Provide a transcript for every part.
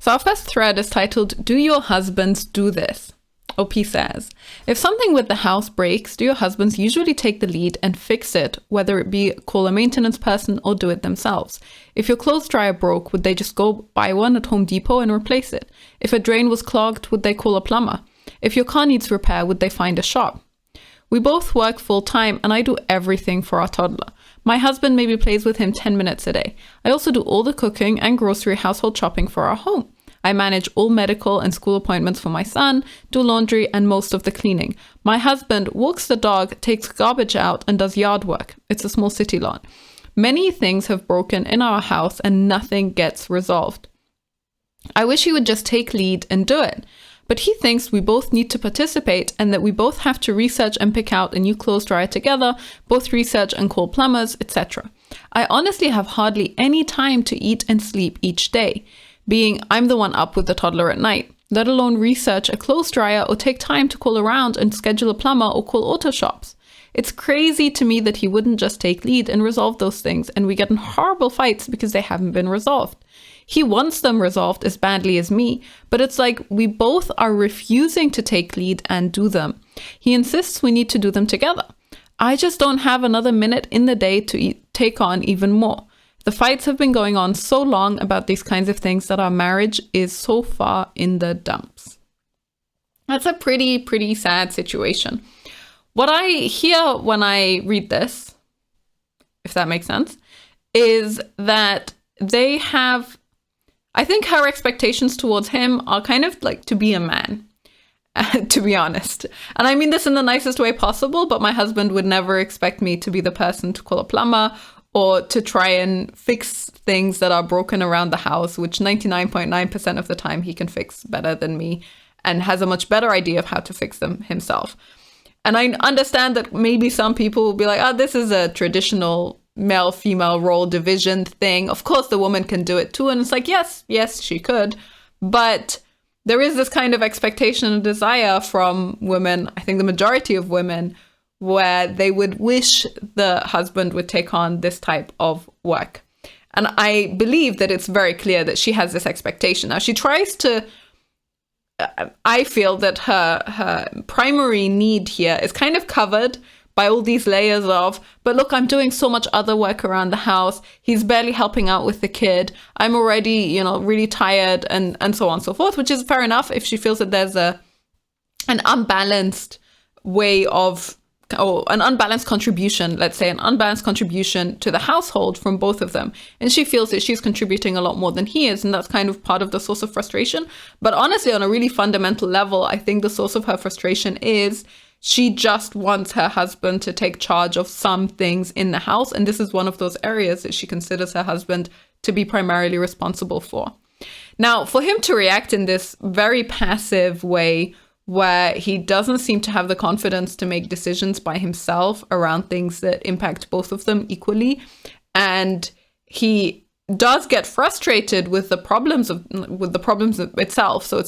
So our first thread is titled, Do Your Husbands Do This? OP says, if something with the house breaks, do your husbands usually take the lead and fix it, whether it be call a maintenance person or do it themselves? If your clothes dryer broke, would they just go buy one at Home Depot and replace it? If a drain was clogged, would they call a plumber? If your car needs repair, would they find a shop? We both work full time and I do everything for our toddler. My husband maybe plays with him 10 minutes a day. I also do all the cooking and grocery household shopping for our home. I manage all medical and school appointments for my son, do laundry and most of the cleaning. My husband walks the dog, takes garbage out and does yard work. It's a small city lot. Many things have broken in our house and nothing gets resolved. I wish he would just take lead and do it. But he thinks we both need to participate and that we both have to research and pick out a new clothes dryer together, both research and call plumbers, etc. I honestly have hardly any time to eat and sleep each day, being I'm the one up with the toddler at night, let alone research a clothes dryer or take time to call around and schedule a plumber or call auto shops. It's crazy to me that he wouldn't just take lead and resolve those things, and we get in horrible fights because they haven't been resolved. He wants them resolved as badly as me, but it's like we both are refusing to take lead and do them. He insists we need to do them together. I just don't have another minute in the day to take on even more. The fights have been going on so long about these kinds of things that our marriage is so far in the dumps. That's a pretty sad situation. What I hear when I read this, if that makes sense, is that they have, I think her expectations towards him are kind of like to be a man, to be honest. And I mean this in the nicest way possible, but my husband would never expect me to be the person to call a plumber or to try and fix things that are broken around the house, which 99.9% of the time he can fix better than me and has a much better idea of how to fix them himself. And I understand that maybe some people will be like, oh, this is a traditional male-female role division thing. Of course, the woman can do it too. And it's like, yes, she could. But there is this kind of expectation and desire from women, I think the majority of women, where they would wish the husband would take on this type of work. And I believe that it's very clear that she has this expectation. Now, she tries to, I feel that her primary need here is kind of covered by all these layers of, but look, I'm doing so much other work around the house. He's barely helping out with the kid. I'm already, really tired and so on and so forth, which is fair enough if she feels that there's an unbalanced way of, or an unbalanced contribution, let's say an unbalanced contribution to the household from both of them. And she feels that she's contributing a lot more than he is. And that's kind of part of the source of frustration. But honestly, on a really fundamental level, I think the source of her frustration is she just wants her husband to take charge of some things in the house. And this is one of those areas that she considers her husband to be primarily responsible for. Now, for him to react in this very passive way, where he doesn't seem to have the confidence to make decisions by himself around things that impact both of them equally. And he does get frustrated with the problems itself. So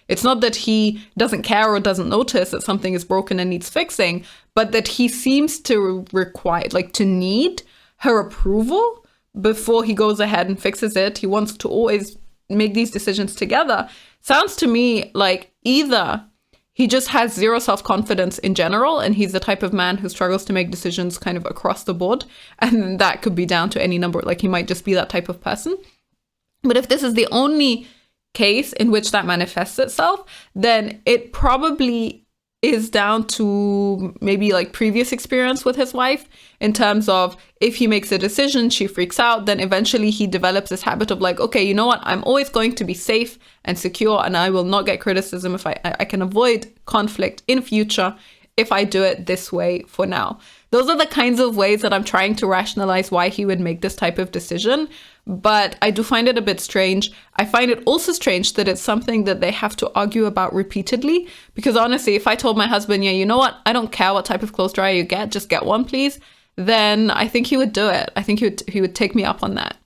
it's not that he doesn't care or doesn't notice that something is broken and needs fixing, but that he seems to need her approval before he goes ahead and fixes it. He wants to always make these decisions together. Sounds to me like either he just has zero self-confidence in general, and he's the type of man who struggles to make decisions kind of across the board. And that could be down to any number, like he might just be that type of person. But if this is the only case in which that manifests itself, then it probably is down to maybe like previous experience with his wife, in terms of if he makes a decision, she freaks out, then eventually he develops this habit of like, okay, you know what, I'm always going to be safe and secure and I will not get criticism if I can avoid conflict in future if I do it this way for now. Those are the kinds of ways that I'm trying to rationalize why he would make this type of decision. But I do find it a bit strange. I find it also strange that it's something that they have to argue about repeatedly. Because honestly, if I told my husband, yeah, you know what, I don't care what type of clothes dryer you get, just get one, please, then I think he would do it. I think he would take me up on that.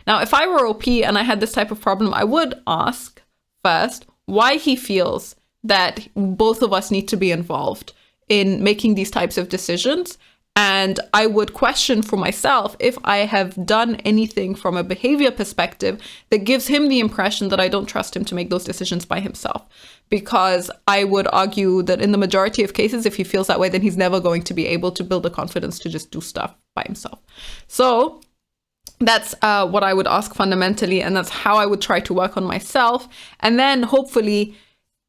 Now, if I were OP and I had this type of problem, I would ask first why he feels that both of us need to be involved in making these types of decisions, And I would question for myself if I have done anything from a behavior perspective that gives him the impression that I don't trust him to make those decisions by himself. Because I would argue that in the majority of cases, if he feels that way, then he's never going to be able to build the confidence to just do stuff by himself. So that's what I would ask fundamentally. And that's how I would try to work on myself. And then hopefully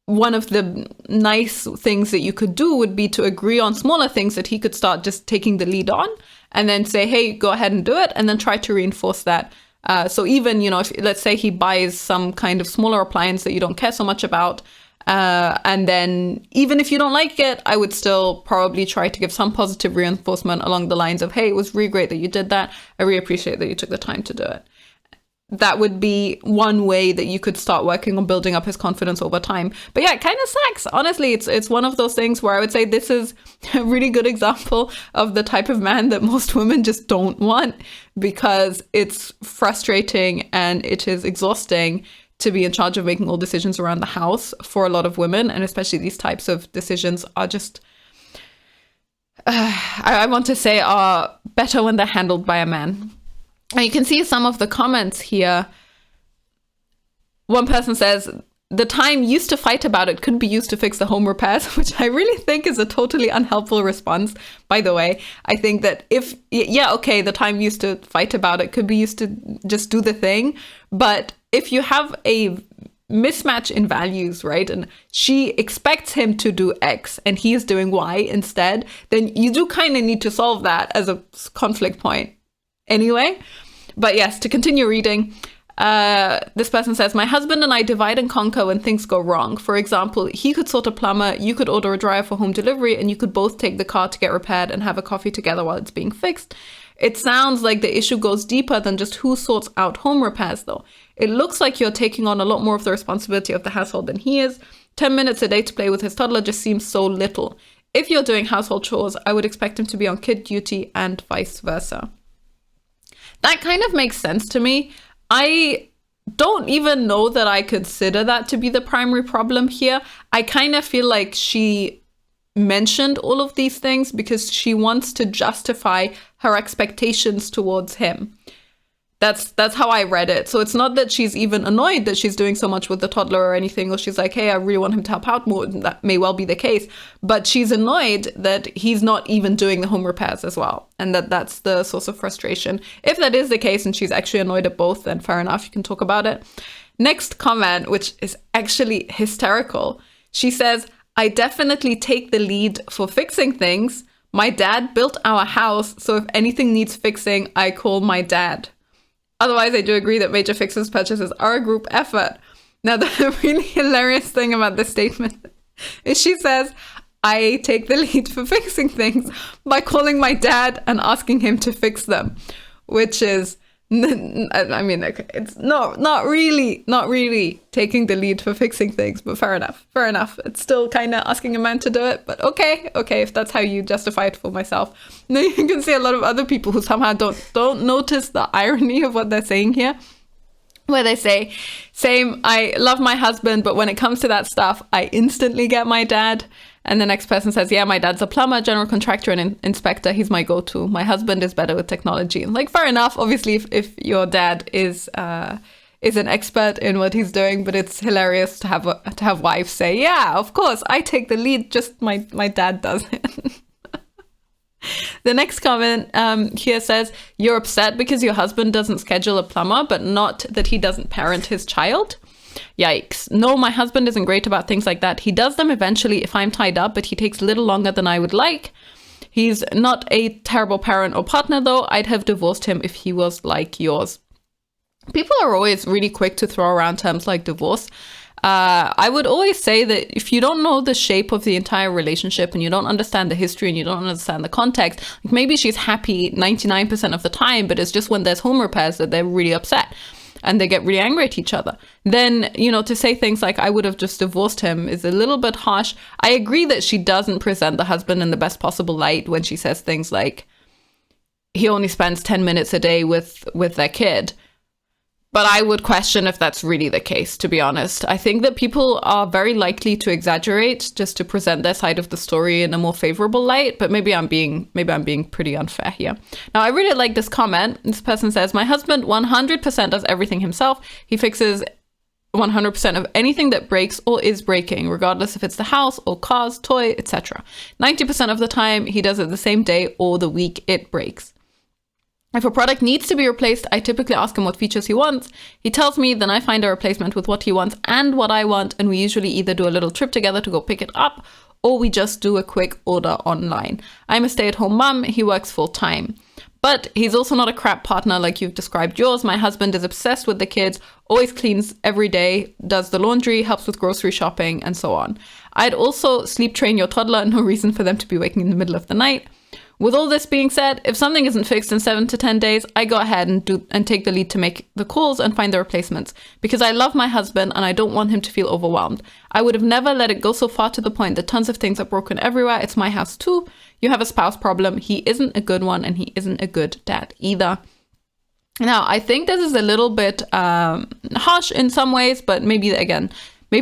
one of the nice things that you could do would be to agree on smaller things that he could start just taking the lead on, and then say, hey, go ahead and do it, and then try to reinforce that. So even, if let's say he buys some kind of smaller appliance that you don't care so much about, and then even if you don't like it, I would still probably try to give some positive reinforcement along the lines of, hey, it was really great that you did that. I really appreciate that you took the time to do it. That would be one way that you could start working on building up his confidence over time. But yeah, it kind of sucks. Honestly, it's one of those things where I would say this is a really good example of the type of man that most women just don't want, because it's frustrating and it is exhausting to be in charge of making all decisions around the house for a lot of women. And especially these types of decisions are just, I want to say, are better when they're handled by a man. And you can see some of the comments here. One person says, the time used to fight about it could be used to fix the home repairs, which I really think is a totally unhelpful response, by the way. I think that the time used to fight about it could be used to just do the thing. But if you have a mismatch in values, right, and she expects him to do X and he is doing Y instead, then you do kind of need to solve that as a conflict point. Anyway, but yes, to continue reading, this person says, my husband and I divide and conquer when things go wrong. For example, he could sort a plumber, you could order a dryer for home delivery, and you could both take the car to get repaired and have a coffee together while it's being fixed. It sounds like the issue goes deeper than just who sorts out home repairs, though. It looks like you're taking on a lot more of the responsibility of the household than he is. 10 minutes a day to play with his toddler just seems so little. If you're doing household chores, I would expect him to be on kid duty and vice versa. That kind of makes sense to me. I don't even know that I consider that to be the primary problem here. I kind of feel like she mentioned all of these things because she wants to justify her expectations towards him. That's how I read it. So it's not that she's even annoyed that she's doing so much with the toddler or anything, or she's like, hey, I really want him to help out more. That may well be the case. But she's annoyed that he's not even doing the home repairs as well. And that's the source of frustration. If that is the case and she's actually annoyed at both, then fair enough, you can talk about it. Next comment, which is actually hysterical. She says, I definitely take the lead for fixing things. My dad built our house, so if anything needs fixing, I call my dad. Otherwise, I do agree that major fixes purchases are a group effort. Now, the really hilarious thing about this statement is she says, I take the lead for fixing things by calling my dad and asking him to fix them, which is, I mean, okay, it's not really taking the lead for fixing things, but fair enough. It's still kind of asking a man to do it, but okay, if that's how you justify it for myself. Now you can see a lot of other people who somehow don't notice the irony of what they're saying here, where they say, same, I love my husband, but when it comes to that stuff, I instantly get my dad. And the next person says, yeah, my dad's a plumber, general contractor, and inspector. He's my go-to. My husband is better with technology. And like, fair enough. Obviously, if your dad is an expert in what he's doing, but it's hilarious to have wives say, yeah, of course, I take the lead. Just my dad does it. The next comment here says, you're upset because your husband doesn't schedule a plumber, but not that he doesn't parent his child. Yikes. No, my husband isn't great about things like that. He does them eventually if I'm tied up, but he takes a little longer than I would like. He's not a terrible parent or partner, though. I'd have divorced him if he was like yours. People are always really quick to throw around terms like divorce. I would always say that if you don't know the shape of the entire relationship and you don't understand the history and you don't understand the context, like maybe she's happy 99% of the time, but it's just when there's home repairs that they're really upset and they get really angry at each other. Then, to say things like, I would have just divorced him is a little bit harsh. I agree that she doesn't present the husband in the best possible light when she says things like, he only spends 10 minutes a day with their kid. But I would question if that's really the case, to be honest. I think that people are very likely to exaggerate just to present their side of the story in a more favorable light, but maybe I'm being pretty unfair here. Now, I really like this comment. This person says, "My husband 100% does everything himself. He fixes 100% of anything that breaks or is breaking, regardless if it's the house or cars, toy, etc. 90% of the time, he does it the same day or the week it breaks. If a product needs to be replaced, I typically ask him what features he wants. He tells me, then I find a replacement with what he wants and what I want, and we usually either do a little trip together to go pick it up, or we just do a quick order online. I'm a stay-at-home mum, he works full-time. But he's also not a crap partner like you've described yours. My husband is obsessed with the kids, always cleans every day, does the laundry, helps with grocery shopping, and so on. I'd also sleep train your toddler, no reason for them to be waking in the middle of the night. With all this being said, if something isn't fixed in 7 to 10 days, I go ahead and take the lead to make the calls and find the replacements, because I love my husband and I don't want him to feel overwhelmed. I would have never let it go so far to the point that tons of things are broken everywhere. It's my house too. You have a spouse problem. He isn't a good one, and he isn't a good dad either." Now, I think this is a little bit harsh in some ways, but maybe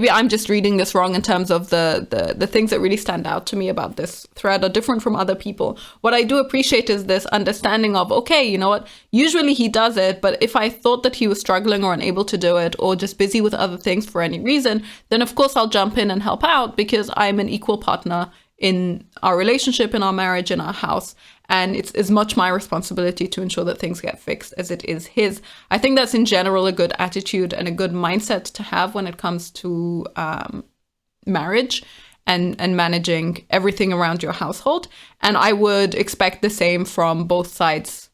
I'm just reading this wrong in terms of the things that really stand out to me about this thread are different from other people. What I do appreciate is this understanding of, okay, you know what, usually he does it, but if I thought that he was struggling or unable to do it or just busy with other things for any reason, then of course I'll jump in and help out because I'm an equal partner in our relationship, in our marriage, in our house. And it's as much my responsibility to ensure that things get fixed as it is his. I think that's in general a good attitude and a good mindset to have when it comes to marriage and managing everything around your household. And I would expect the same from both sides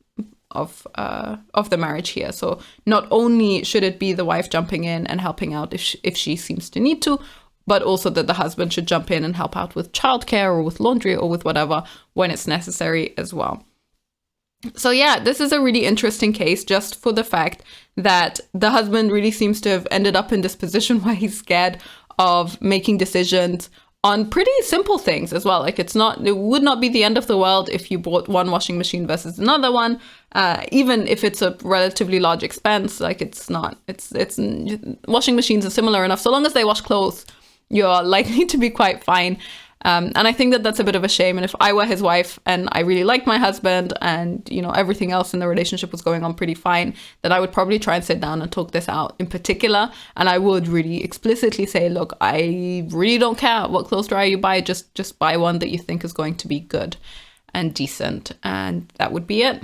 of the marriage here. So not only should it be the wife jumping in and helping out if she seems to need to, but also that the husband should jump in and help out with childcare or with laundry or with whatever when it's necessary as well. So yeah, this is a really interesting case just for the fact that the husband really seems to have ended up in this position where he's scared of making decisions on pretty simple things as well. Like it would not be the end of the world if you bought one washing machine versus another one, even if it's a relatively large expense. Like it's washing machines are similar enough. So long as they wash clothes, you're likely to be quite fine. And I think that that's a bit of a shame. And if I were his wife and I really liked my husband and, you know, everything else in the relationship was going on pretty fine, then I would probably try and sit down and talk this out in particular. And I would really explicitly say, look, I really don't care what clothes dryer you buy. Just buy one that you think is going to be good and decent. And that would be it.